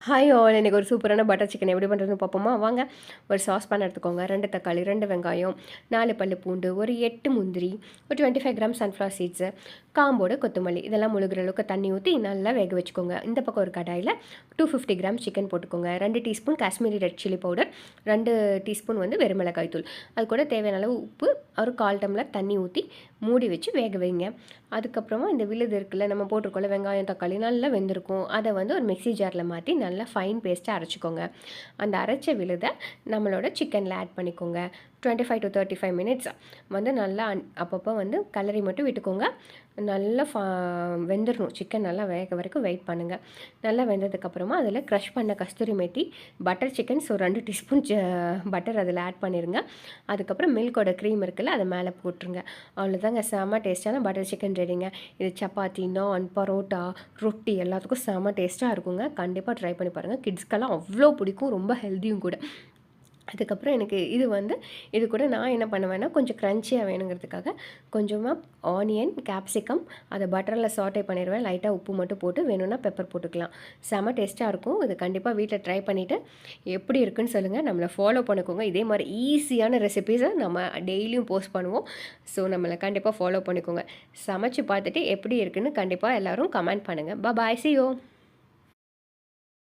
Hi all, எனக்கு ஒரு சூப்பரான பட்டர் சிக்கன் எப்படி பண்ணுறதுன்னு பார்ப்போமா? வாங்க. ஒரு சாஸ் பேன் எடுத்துக்கோங்க, 2 தக்காளி, 2 வெங்காயம், 4 பல்லு பூண்டு, ஒரு 8 முந்திரி, ஒரு 25 கிராம் சன்ஃப்ளவர் சீட்ஸு, காம்போடு கொத்தமல்லி, இதெல்லாம் முழுகிற அளவுக்கு தண்ணி ஊற்றி நல்லா வேக வச்சுக்கோங்க. இந்த பக்கம் ஒரு கடாயில் 250 கிராம் சிக்கன் போட்டுக்கோங்க. 2 teaspoon Kashmiri red chilli powder, 2 teaspoon வந்து வெறுமிளகாய் தூள், அது கூட தேவையான அளவு உப்பு, ஒரு 1/4 டம்ளர் தண்ணி ஊற்றி மூடி வச்சு வேக வைங்க. அதுக்கப்புறமா இந்த விழுது இருக்குல்ல, நம்ம போட்டிருக்கோம்ல வெங்காயம் தக்காளி நல்லா வெந்திருக்கும். அதை வந்து ஒரு மிக்ஸி ஜாரில் மாற்றி நல்லா ஃபைன் பேஸ்ட்டாக அரைச்சிக்கோங்க. அந்த அரைச்ச விழுதை நம்மளோட சிக்கனில் ஆட் பண்ணிக்கோங்க. 25 to 35 மினிட்ஸ் வந்து நல்லா அப்பப்போ வந்து கலரி மட்டும் விட்டுக்கோங்க. நல்லா வெந்துடணும். சிக்கன் நல்லா வேக வரைக்கும் வெயிட் பண்ணுங்கள். நல்லா வெந்ததுக்கப்புறமா அதில் க்ரஷ் பண்ண kasuri methi, butter chicken, so 2 teaspoon butter அதில் ஆட் பண்ணிடுங்க. அதுக்கப்புறம் மில்கோட க்ரீம் இருக்குல்ல, அதை மேலே போட்டுருங்க. அவ்வளோதாங்க, செம்ம டேஸ்ட்டான பட்டர் சிக்கன் ரெடிங்க. இது சப்பாத்தி, நான், பரோட்டா, ரொட்டி எல்லாத்துக்கும் செம்ம டேஸ்ட்டாக இருக்குங்க. கண்டிப்பாக ட்ரை பண்ணி பாருங்கள். கிட்ஸ்க்கெல்லாம் அவ்வளோ பிடிக்கும். ரொம்ப ஹெல்த்தியும் கூட. அதுக்கப்புறம் எனக்கு இது கூட நான் என்ன பண்ணுவேன்னா, கொஞ்சம் க்ரன்ச்சியாக வேணுங்கிறதுக்காக கொஞ்சமாக ஆனியன், கேப்சிகம் அதை பட்டரில் சாட்டே பண்ணிடுவேன். லைட்டாக உப்பு மட்டும் போட்டு, வேணும்னா பெப்பர் போட்டுக்கலாம். செம்ம டேஸ்ட்டாக இருக்கும். இது கண்டிப்பாக வீட்டில் ட்ரை பண்ணிவிட்டு எப்படி இருக்குன்னு சொல்லுங்கள். நம்மளை ஃபாலோ பண்ணிக்கோங்க. இதே மாதிரி ஈஸியான ரெசிபீஸை நம்ம டெய்லியும் போஸ்ட் பண்ணுவோம். ஸோ நம்மளை கண்டிப்பாக ஃபாலோ பண்ணிக்கோங்க. சமைச்சு பார்த்துட்டு எப்படி இருக்குன்னு கண்டிப்பாக எல்லோரும் கமெண்ட் பண்ணுங்கள். பாய், see you.